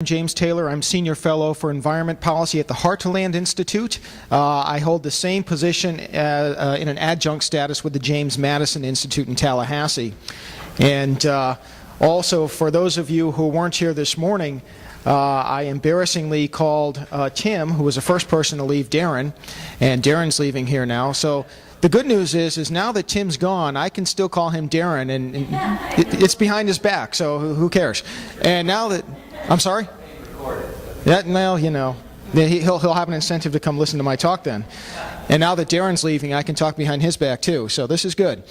I'm James Taylor. I'm Senior Fellow for Environment Policy at the Heartland Institute. I hold the same position in an adjunct status with the James Madison Institute in Tallahassee. And also, for those of you who weren't here this morning, I embarrassingly called Tim, who was the first person to leave, Darren, and Darren's leaving here now. So the good news is now that Tim's gone, I can still call him Darren, and it's behind his back, so who cares? And now that, I'm sorry? Yeah, well, you know, he'll have an incentive to come listen to my talk then. And now that Darren's leaving, I can talk behind his back too, so this is good.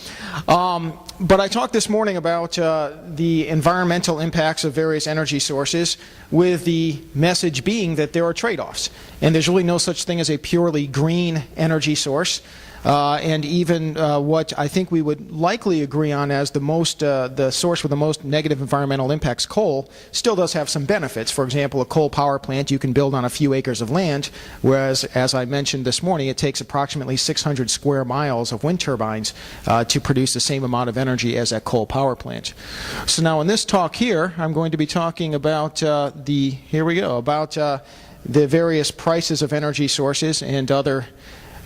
But I talked this morning about the environmental impacts of various energy sources, with the message being that there are trade-offs. And there's really no such thing as a purely green energy source. And even what I think we would likely agree on as the source with the most negative environmental impacts, coal, still does have some benefits. For example, a coal power plant you can build on a few acres of land, whereas, as I mentioned this morning, it takes approximately 600 square miles of wind turbines to produce the same amount of energy as that coal power plant. So now in this talk here, I'm going to be talking about the various prices of energy sources and other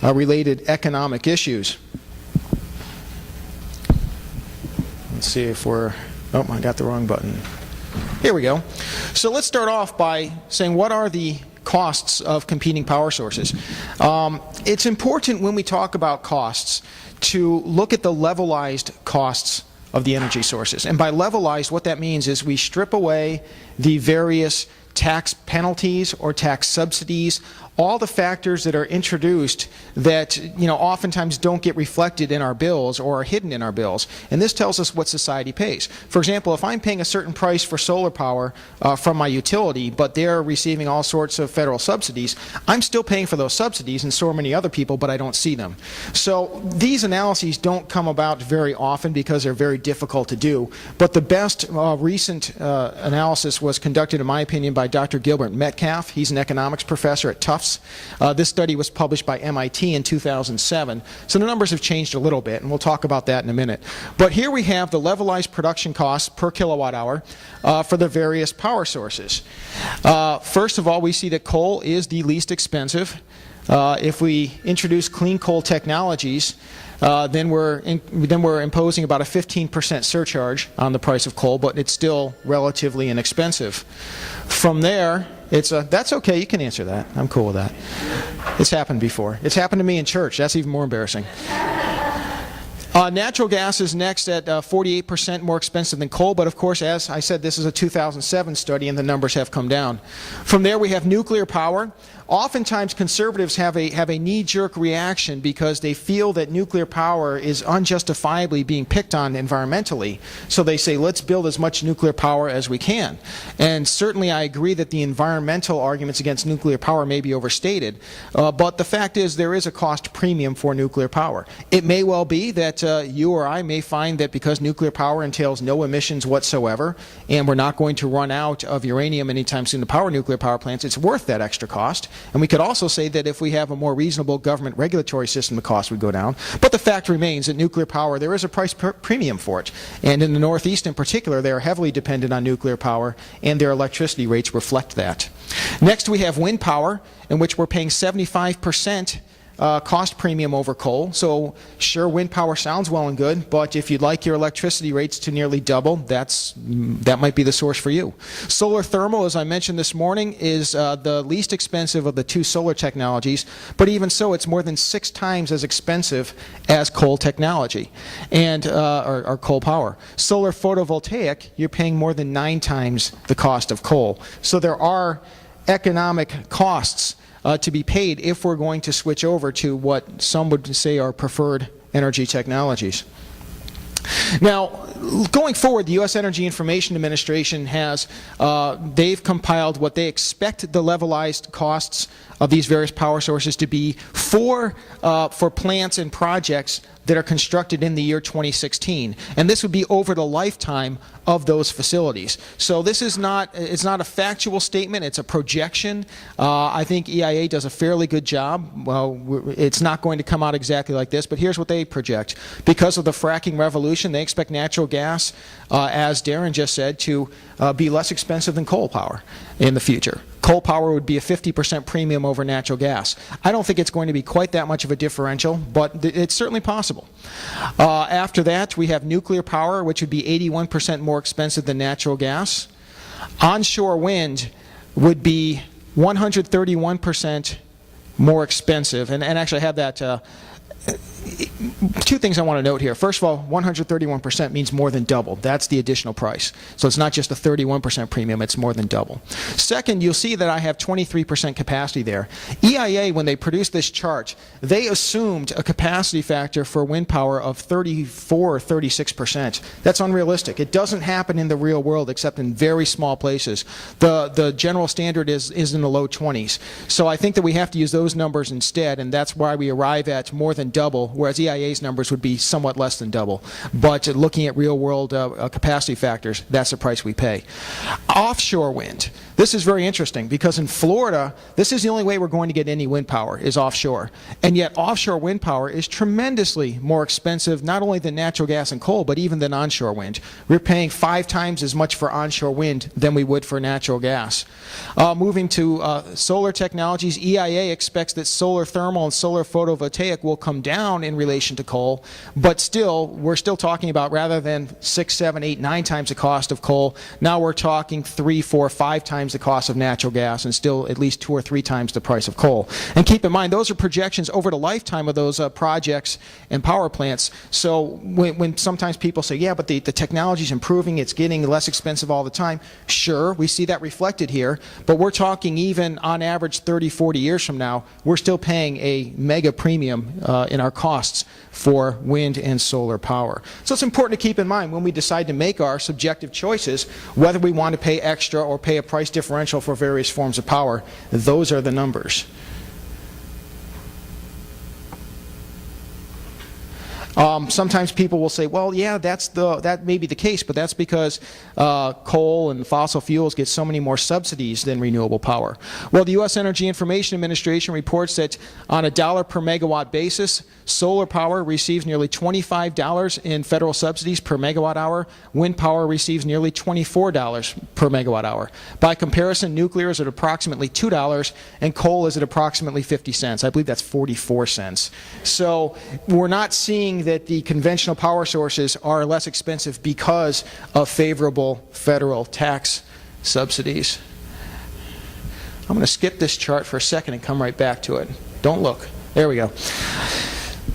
related economic issues. Let's see if we're, oh, I got the wrong button. Here we go. So let's start off by saying, what are the costs of competing power sources? It's important when we talk about costs to look at the levelized costs of the energy sources. And by levelized, what that means is we strip away the various tax penalties or tax subsidies, all the factors that are introduced that, you know, oftentimes don't get reflected in our bills or are hidden in our bills. And this tells us what society pays. For example, if I'm paying a certain price for solar power from my utility, but they're receiving all sorts of federal subsidies, I'm still paying for those subsidies, and so are many other people, but I don't see them. So these analyses don't come about very often because they're very difficult to do. But the best recent analysis was conducted, in my opinion, by Dr. Gilbert Metcalf. He's an economics professor at Tufts. This study was published by MIT in 2007. So the numbers have changed a little bit, and we'll talk about that in a minute. But here we have the levelized production costs per kilowatt hour for the various power sources. First of all, we see that coal is the least expensive. If we introduce clean coal technologies, then we're imposing about a 15% surcharge on the price of coal, but it's still relatively inexpensive. From there, that's okay, you can answer that. I'm cool with that. It's happened before. It's happened to me in church. That's even more embarrassing. Natural gas is next at 48% more expensive than coal, but of course, as I said, this is a 2007 study and the numbers have come down. From there we have nuclear power. Oftentimes conservatives have a knee-jerk reaction because they feel that nuclear power is unjustifiably being picked on environmentally. So they say, let's build as much nuclear power as we can. And certainly I agree that the environmental arguments against nuclear power may be overstated, but the fact is there is a cost premium for nuclear power. It may well be that you or I may find that because nuclear power entails no emissions whatsoever, and we're not going to run out of uranium anytime soon to power nuclear power plants, it's worth that extra cost. And we could also say that if we have a more reasonable government regulatory system, the cost would go down. But the fact remains that nuclear power, there is a price premium for it. And in the Northeast in particular, they are heavily dependent on nuclear power, and their electricity rates reflect that. Next, we have wind power, in which we're paying 75% cost premium over coal. So sure, wind power sounds well and good, but if you'd like your electricity rates to nearly double, that might be the source for you. Solar thermal, as I mentioned this morning, is the least expensive of the two solar technologies, but even so, it's more than 6 times as expensive as coal technology and or coal power. Solar photovoltaic, you're paying more than 9 times the cost of coal. So there are economic costs to be paid if we're going to switch over to what some would say are preferred energy technologies. Now, going forward, the U.S. Energy Information Administration has, they've compiled what they expect the levelized costs of these various power sources to be for plants and projects that are constructed in the year 2016. And this would be over the lifetime of those facilities. So this is it's not a factual statement, it's a projection. I think EIA does a fairly good job. Well, it's not going to come out exactly like this, but here's what they project. Because of the fracking revolution, they expect natural gas, as Darren just said, to be less expensive than coal power in the future. Coal power would be a 50% premium over natural gas. I don't think it's going to be quite that much of a differential, but it's certainly possible. After that, we have nuclear power, which would be 81% more expensive than natural gas. Onshore wind would be 131% more expensive. And actually I have that. Two things I want to note here. First of all, 131% means more than double. That's the additional price. So it's not just a 31% premium, it's more than double. Second, you'll see that I have 23% capacity there. EIA, when they produced this chart, they assumed a capacity factor for wind power of 34 or 36%. That's unrealistic. It doesn't happen in the real world except in very small places. The general standard is in the low 20s. So I think that we have to use those numbers instead, and that's why we arrive at more than double, whereas EIA's numbers would be somewhat less than double. But looking at real world capacity factors, that's the price we pay. Offshore wind. This is very interesting because in Florida, this is the only way we're going to get any wind power is offshore. And yet offshore wind power is tremendously more expensive not only than natural gas and coal, but even than onshore wind. We're paying 5 times as much for onshore wind than we would for natural gas. Moving to solar technologies, EIA expects that solar thermal and solar photovoltaic will come down in relation to coal, but still, we're still talking about rather than 6, 7, 8, 9 times the cost of coal, now we're talking 3, 4, 5 times the cost of natural gas and still at least 2 or 3 times the price of coal. And keep in mind, those are projections over the lifetime of those projects and power plants. So when sometimes people say, yeah, but the technology is improving, it's getting less expensive all the time, sure, we see that reflected here, but we're talking even on average 30, 40 years from now, we're still paying a mega premium in our costs for wind and solar power. So it's important to keep in mind when we decide to make our subjective choices, whether we want to pay extra or pay a price differential for various forms of power. Those are the numbers. Sometimes people will say, well, yeah, that may be the case, but that's because coal and fossil fuels get so many more subsidies than renewable power. Well, the U.S. Energy Information Administration reports that on a $1 per megawatt basis, solar power receives nearly $25 in federal subsidies per megawatt hour. Wind power receives nearly $24 per megawatt hour. By comparison, nuclear is at approximately $2 and coal is at approximately 50 cents. I believe that's 44 cents. So we're not seeing that the conventional power sources are less expensive because of favorable federal tax subsidies. I'm going to skip this chart for a second and come right back to it. Don't look. There we go.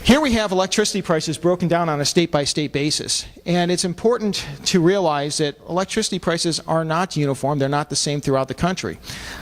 Here we have electricity prices broken down on a state-by-state basis. And it's important to realize that electricity prices are not uniform. They're not the same throughout the country.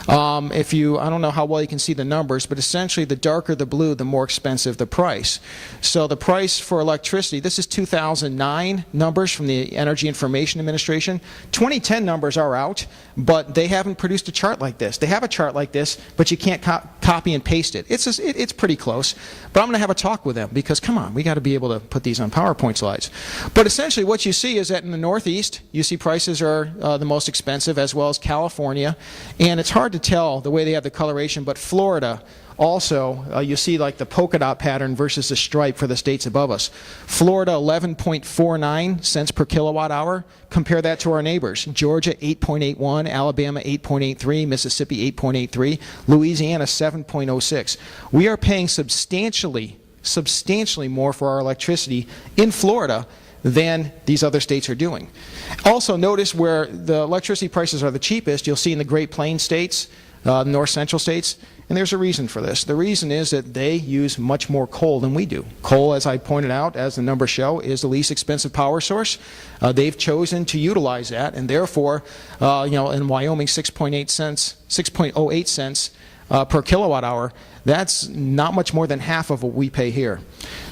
I don't know how well you can see the numbers, but essentially the darker the blue, the more expensive the price. So the price for electricity, this is 2009 numbers from the Energy Information Administration. 2010 numbers are out, but they haven't produced a chart like this. They have a chart like this, but you can't copy and paste it. It's pretty close, but I'm going to have a talk with them because, come on, we got to be able to put these on PowerPoint slides. But essentially what you see is that in the Northeast, you see prices are the most expensive, as well as California. And it's hard to tell the way they have the coloration, but Florida also, you see like the polka dot pattern versus the stripe for the states above us. Florida, 11.49 cents per kilowatt hour. Compare that to our neighbors. Georgia, 8.81, Alabama, 8.83, Mississippi, 8.83, Louisiana, 7.06. We are paying substantially more for our electricity in Florida than these other states are doing. Also notice where the electricity prices are the cheapest, you'll see in the Great Plains states, north central states, and there's a reason for this. The reason is that they use much more coal than we do. Coal, as I pointed out, as the numbers show, is the least expensive power source. They've chosen to utilize that, and therefore, in Wyoming, 6.08 cents per kilowatt hour. That's not much more than half of what we pay here.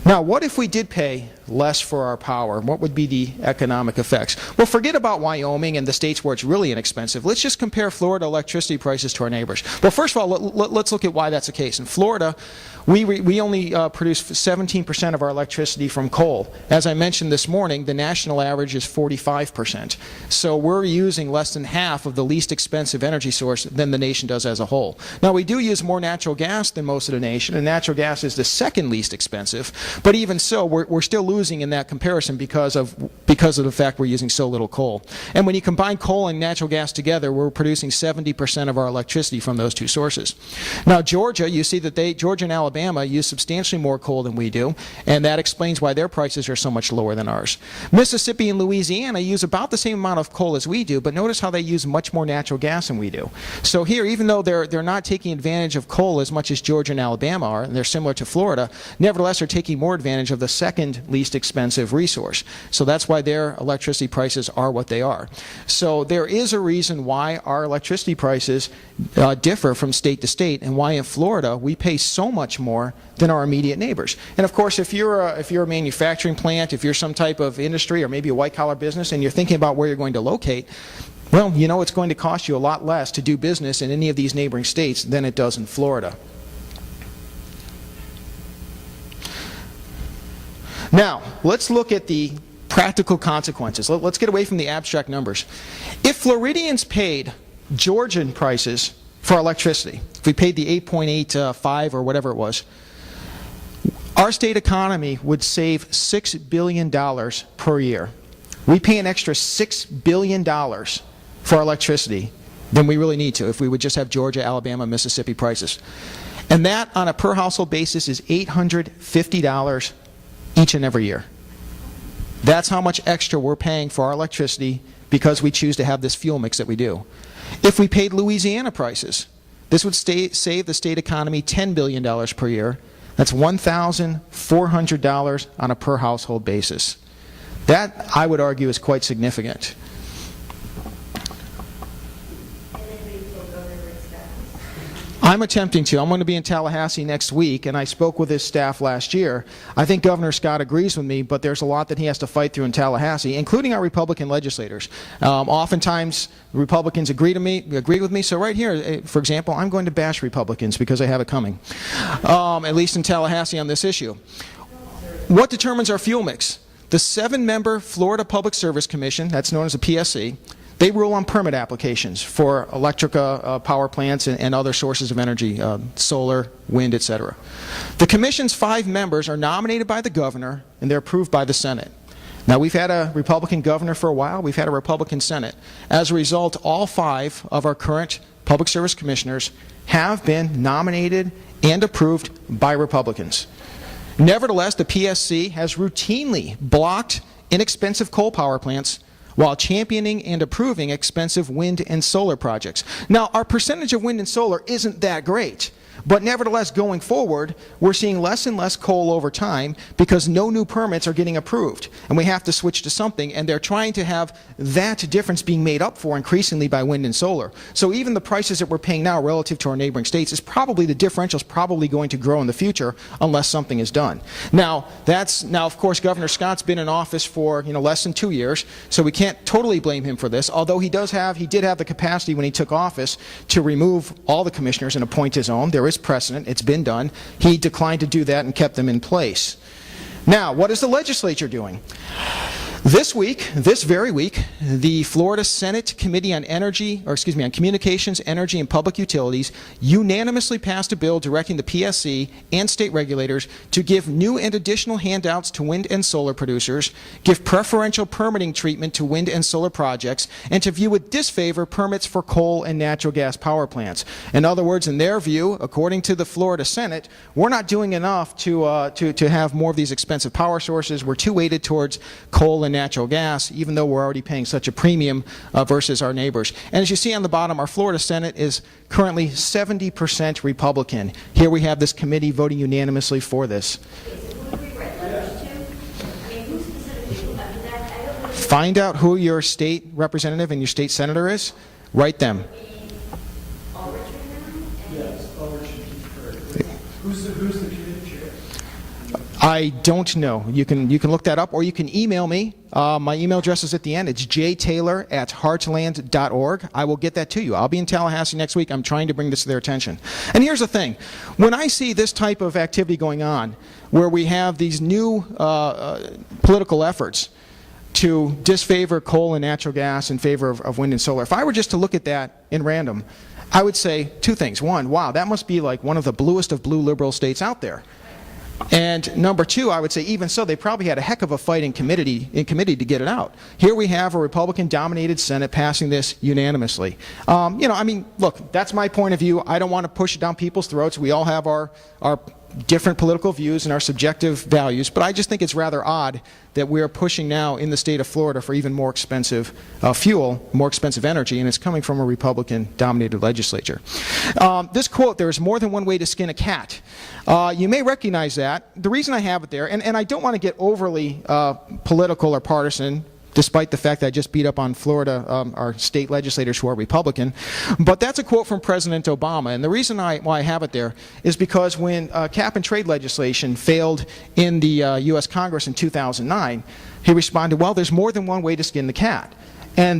Now, what if we did pay less for our power? What would be the economic effects? Well, forget about Wyoming and the states where it's really inexpensive. Let's just compare Florida electricity prices to our neighbors. Well, first of all, let's look at why that's the case. In Florida, we only produce 17% of our electricity from coal. As I mentioned this morning, the national average is 45%. So we're using less than half of the least expensive energy source than the nation does as a whole. Now, we do use more natural gas than most of the nation, and natural gas is the second least expensive. But even so, we're still losing in that comparison because of the fact we're using so little coal. And when you combine coal and natural gas together, we're producing 70% of our electricity from those two sources. Now, Georgia, you see that Georgia and Alabama use substantially more coal than we do, and that explains why their prices are so much lower than ours. Mississippi and Louisiana use about the same amount of coal as we do, but notice how they use much more natural gas than we do. So here, even though they're not taking advantage of coal as much as Georgia and Alabama are, and they're similar to Florida, nevertheless are taking more advantage of the second least expensive resource. So that's why their electricity prices are what they are. So there is a reason why our electricity prices differ from state to state, and why in Florida we pay so much more than our immediate neighbors. And of course, if you're a manufacturing plant, if you're some type of industry or maybe a white-collar business and you're thinking about where you're going to locate, well, you know it's going to cost you a lot less to do business in any of these neighboring states than it does in Florida. Now, let's look at the practical consequences. Let's get away from the abstract numbers. If Floridians paid Georgian prices for electricity, if we paid the 8.85 or whatever it was, our state economy would save $6 billion per year. We pay an extra $6 billion for our electricity than we really need to if we would just have Georgia, Alabama, Mississippi prices. And that, on a per household basis, is $850 each and every year. That's how much extra we're paying for our electricity because we choose to have this fuel mix that we do. If we paid Louisiana prices, this would save the state economy $10 billion per year. That's $1,400 on a per household basis. That, I would argue, is quite significant. I'm attempting to. I'm going to be in Tallahassee next week, and I spoke with his staff last year. I think Governor Scott agrees with me, but there's a lot that he has to fight through in Tallahassee, including our Republican legislators. Oftentimes, Republicans agree with me. So right here, for example, I'm going to bash Republicans because I have it coming, at least in Tallahassee on this issue. What determines our fuel mix? The 7-member Florida Public Service Commission, that's known as the PSC, they rule on permit applications for electric power plants and other sources of energy, solar, wind, etc. The Commission's 5 members are nominated by the governor, and they're approved by the Senate. Now, we've had a Republican governor for a while. We've had a Republican Senate. As a result, all 5 of our current public service commissioners have been nominated and approved by Republicans. Nevertheless, the PSC has routinely blocked inexpensive coal power plants while championing and approving expensive wind and solar projects. Now, our percentage of wind and solar isn't that great, but nevertheless, going forward, we're seeing less and less coal over time because no new permits are getting approved, and we have to switch to something, and they're trying to have that difference being made up for increasingly by wind and solar. So even the prices that we're paying now relative to our neighboring states, the differential is probably going to grow in the future unless something is done. Now, of course, Governor Scott's been in office for less than 2 years, so we can't totally blame him for this, although he did have the capacity when he took office to remove all the commissioners and appoint his own. There is precedent. It's been done. He declined to do that and kept them in place. Now, what is the legislature doing? This very week, the Florida Senate Committee on Communications, Energy, and Public Utilities unanimously passed a bill directing the PSC and state regulators to give new and additional handouts to wind and solar producers, give preferential permitting treatment to wind and solar projects, and to view with disfavor permits for coal and natural gas power plants. In other words, in their view, according to the Florida Senate, we're not doing enough to have more of these expensive power sources. We're too weighted towards coal and natural gas, even though we're already paying such a premium versus our neighbors. And as you see on the bottom, our Florida Senate is currently 70% Republican. Here we have this committee voting unanimously for this. Find out who your state representative and your state senator is. Write them. Who's the committee chair? I don't know. You can look that up, or you can email me. My email address is at the end. It's jtaylor@heartland.org. I will get that to you. I'll be in Tallahassee next week. I'm trying to bring this to their attention. And here's the thing. When I see this type of activity going on, where we have these new political efforts to disfavor coal and natural gas in favor of wind and solar, if I were just to look at that in random, I would say two things. One, wow, that must be like one of the bluest of blue liberal states out there. And number two, I would say even so, they probably had a heck of a fight in committee to get it out. Here we have a Republican-dominated Senate passing this unanimously. I mean, look, that's my point of view. I don't want to push it down people's throats. We all have our different political views and our subjective values, but I just think it's rather odd that we're pushing now in the state of Florida for even more expensive fuel, more expensive energy, and it's coming from a Republican-dominated legislature. This quote, "There is more than one way to skin a cat." You may recognize that. The reason I have it there, and I don't want to get overly political or partisan, despite the fact that I just beat up on Florida, our state legislators who are Republican. But that's a quote from President Obama. And the reason why I have it there is because when cap-and-trade legislation failed in the U.S. Congress in 2009, he responded, well, there's more than one way to skin the cat. And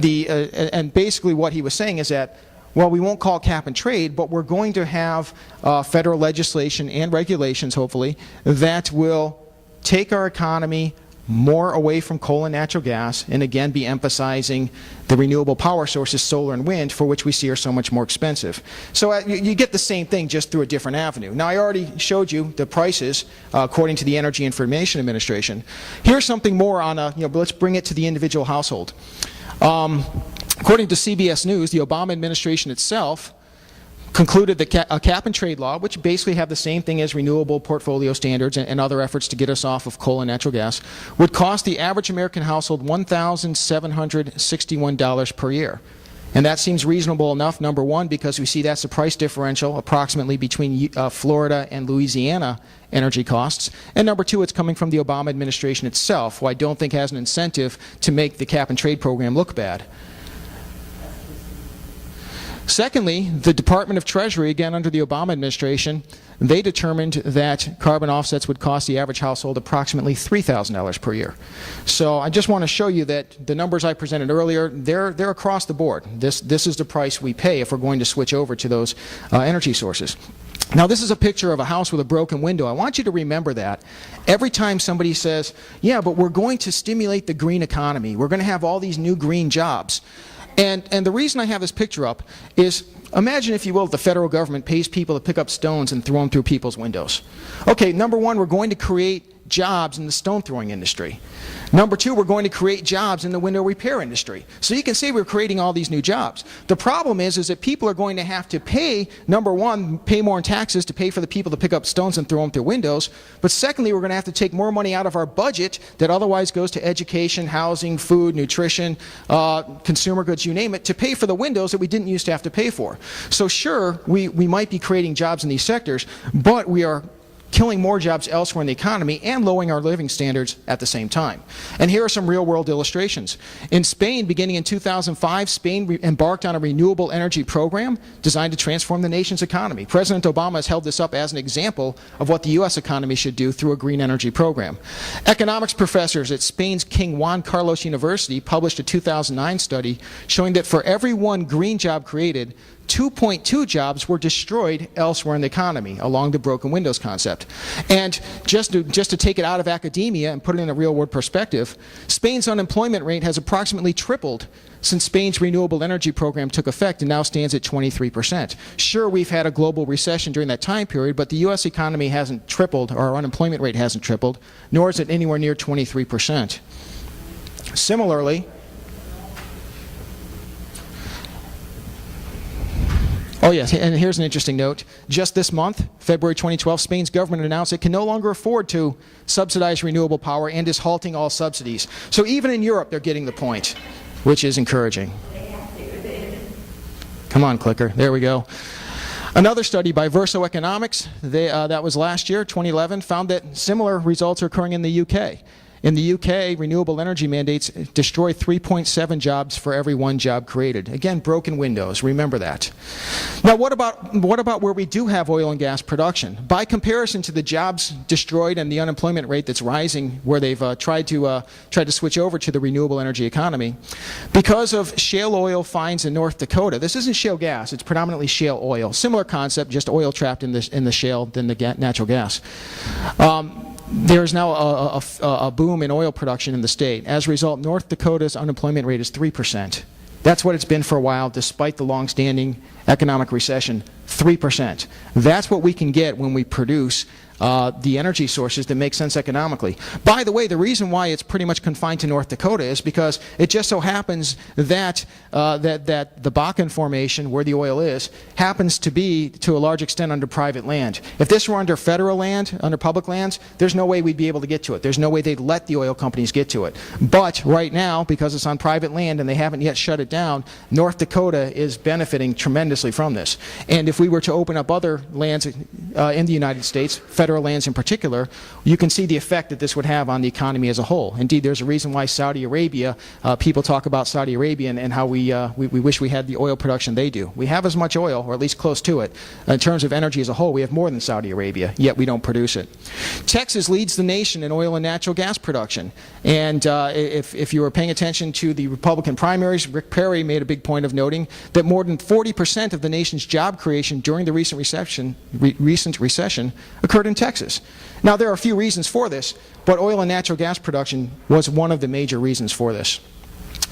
basically what he was saying is that, well, we won't call it cap-and-trade, but we're going to have federal legislation and regulations, hopefully, that will take our economy more away from coal and natural gas, and again be emphasizing the renewable power sources, solar and wind, for which we see are so much more expensive. So you get the same thing just through a different avenue. Now, I already showed you the prices according to the Energy Information Administration. Here's something more on but let's bring it to the individual household. According to CBS News, the Obama administration itself concluded that a cap-and-trade law, which basically have the same thing as renewable portfolio standards and other efforts to get us off of coal and natural gas, would cost the average American household $1,761 per year. And that seems reasonable enough, number one, because we see that's the price differential approximately between Florida and Louisiana energy costs. And number two, it's coming from the Obama administration itself, who I don't think has an incentive to make the cap-and-trade program look bad. Secondly, the Department of Treasury, again under the Obama administration, they determined that carbon offsets would cost the average household approximately $3,000 per year. So I just want to show you that the numbers I presented earlier, they're across the board. This is the price we pay if we're going to switch over to those energy sources. Now, this is a picture of a house with a broken window. I want you to remember that. Every time somebody says, yeah, but we're going to stimulate the green economy, we're going to have all these new green jobs. And the reason I have this picture up is, imagine, if you will, the federal government pays people to pick up stones and throw them through people's windows. Okay, number one, we're going to create jobs in the stone throwing industry. Number two, we're going to create jobs in the window repair industry. So you can say we're creating all these new jobs. The problem is that people are going to have to pay, number one, pay more in taxes to pay for the people to pick up stones and throw them through windows. But secondly, we're going to have to take more money out of our budget that otherwise goes to education, housing, food, nutrition, consumer goods, you name it, to pay for the windows that we didn't used to have to pay for. So sure, we might be creating jobs in these sectors, but we are killing more jobs elsewhere in the economy and lowering our living standards at the same time. And here are some real-world illustrations. In Spain, beginning in 2005, Spain embarked on a renewable energy program designed to transform the nation's economy. President Obama has held this up as an example of what the U.S. economy should do through a green energy program. Economics professors at Spain's King Juan Carlos University published a 2009 study showing that for every one green job created, 2.2 jobs were destroyed elsewhere in the economy along the broken windows concept. And just to take it out of academia and put it in a real-world perspective, Spain's unemployment rate has approximately tripled since Spain's renewable energy program took effect and now stands at 23%. Sure, we've had a global recession during that time period, but the U.S. economy hasn't tripled, or our unemployment rate hasn't tripled, nor is it anywhere near 23%. Similarly, oh yes, and here's an interesting note. Just this month, February 2012, Spain's government announced it can no longer afford to subsidize renewable power and is halting all subsidies. So even in Europe, they're getting the point, which is encouraging. Come on, clicker. There we go. Another study by Verso Economics, that was last year, 2011, found that similar results are occurring in the UK. In the UK, renewable energy mandates destroy 3.7 jobs for every 1 job created. Again, broken windows. Remember that. Now, what about where we do have oil and gas production? By comparison to the jobs destroyed and the unemployment rate that's rising, where they've tried to switch over to the renewable energy economy, because of shale oil finds in North Dakota. This isn't shale gas; it's predominantly shale oil. Similar concept, just oil trapped in the shale than the natural gas. There's now a boom in oil production in the state. As a result, North Dakota's unemployment rate is 3%. That's what it's been for a while, despite the long-standing economic recession, 3%. That's what we can get when we produce the energy sources that make sense economically. By the way, the reason why it's pretty much confined to North Dakota is because it just so happens that that the Bakken Formation, where the oil is, happens to be, to a large extent, under private land. If this were under federal land, under public lands, there's no way we'd be able to get to it. There's no way they'd let the oil companies get to it. But right now, because it's on private land and they haven't yet shut it down, North Dakota is benefiting tremendously from this. And if we were to open up other lands in the United States, federal lands in particular, you can see the effect that this would have on the economy as a whole. Indeed, there's a reason why Saudi Arabia, people talk about Saudi Arabia and how we wish we had the oil production they do. We have as much oil, or at least close to it. In terms of energy as a whole, we have more than Saudi Arabia, yet we don't produce it. Texas leads the nation in oil and natural gas production. And if you were paying attention to the Republican primaries, Rick Perry made a big point of noting that more than 40% of the nation's job creation during the recent recession occurred in Texas. Now, there are a few reasons for this, but oil and natural gas production was one of the major reasons for this.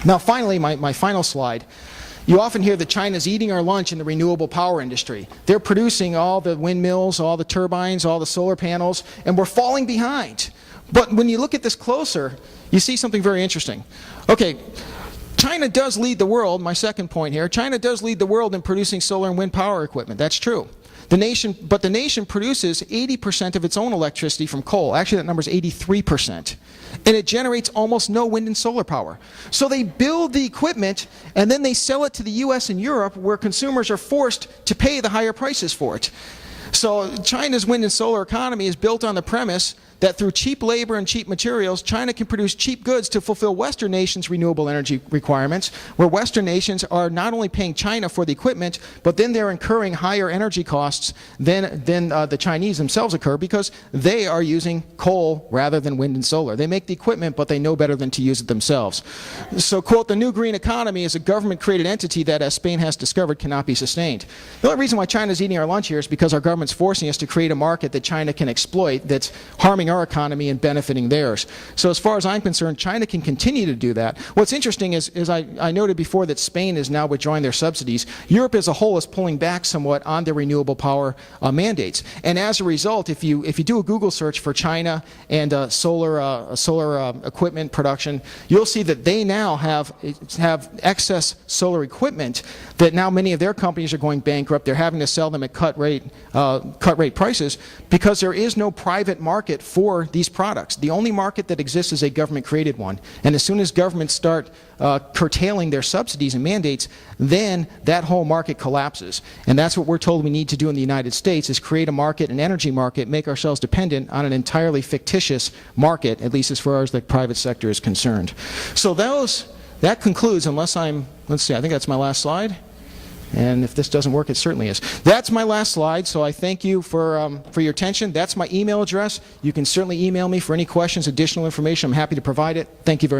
Now, finally, my final slide. You often hear that China's eating our lunch in the renewable power industry. They're producing all the windmills, all the turbines, all the solar panels, and we're falling behind. But when you look at this closer, you see something very interesting. Okay, China does lead the world, my second point here, China does lead the world in producing solar and wind power equipment. That's true. But the nation produces 80% of its own electricity from coal. Actually, that number is 83%. And it generates almost no wind and solar power. So they build the equipment, and then they sell it to the US and Europe, where consumers are forced to pay the higher prices for it. So China's wind and solar economy is built on the premise that through cheap labor and cheap materials, China can produce cheap goods to fulfill Western nations' renewable energy requirements, where Western nations are not only paying China for the equipment, but then they're incurring higher energy costs than the Chinese themselves incur, because they are using coal rather than wind and solar. They make the equipment, but they know better than to use it themselves. So, quote, the new green economy is a government-created entity that, as Spain has discovered, cannot be sustained. The only reason why China's eating our lunch here is because our government's forcing us to create a market that China can exploit that's harming our economy and benefiting theirs. So as far as I'm concerned, China can continue to do that. What's interesting is I noted before that Spain is now withdrawing their subsidies. Europe as a whole is pulling back somewhat on their renewable power mandates. And as a result, if you do a Google search for China and solar equipment production, you'll see that they now have excess solar equipment that now many of their companies are going bankrupt. They're having to sell them at cut rate prices because there is no private market for these products. The only market that exists is a government-created one. And as soon as governments start curtailing their subsidies and mandates, then that whole market collapses. And that's what we're told we need to do in the United States, is create a market, an energy market, make ourselves dependent on an entirely fictitious market, at least as far as the private sector is concerned. So that concludes, unless let's see, I think that's my last slide. And if this doesn't work, it certainly is. That's my last slide, so I thank you for your attention. That's my email address. You can certainly email me for any questions, additional information. I'm happy to provide it. Thank you very much.